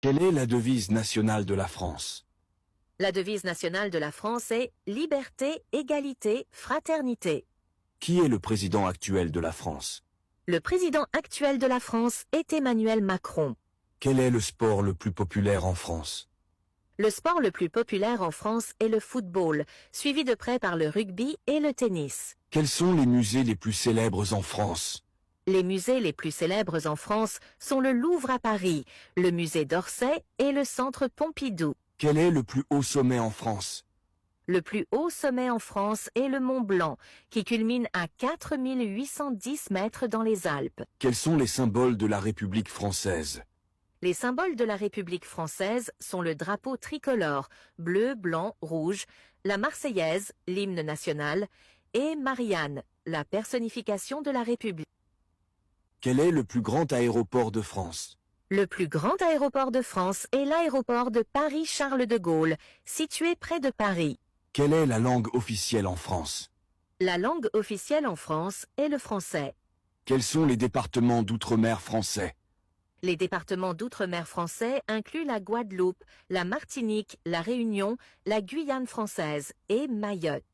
Quelle est la devise nationale de la France? La devise nationale de la France est liberté, égalité, fraternité. Qui est le président actuel de la France? Le président actuel de la France est Emmanuel Macron. Quel est le sport le plus populaire en France? Le sport le plus populaire en France est le football, suivi de près par le rugby et le tennis. Quels sont les musées les plus célèbres en France? Les musées les plus célèbres en France sont le Louvre à Paris, le musée d'Orsay et le centre Pompidou. Quel est le plus haut sommet en France? Le plus haut sommet en France est le Mont Blanc, qui culmine à 4810 mètres dans les Alpes. Quels sont les symboles de la République française? Les symboles de la République française sont le drapeau tricolore, bleu, blanc, rouge, la Marseillaise, l'hymne national, et Marianne, la personnification de la République. Quel est le plus grand aéroport de France? Le plus grand aéroport de France est l'aéroport de Paris-Charles de Gaulle, situé près de Paris. Quelle est la langue officielle en France? La langue officielle en France est le français. Quels sont les départements d'outre-mer français? Les départements d'outre-mer français incluent la Guadeloupe, la Martinique, la Réunion, la Guyane française et Mayotte.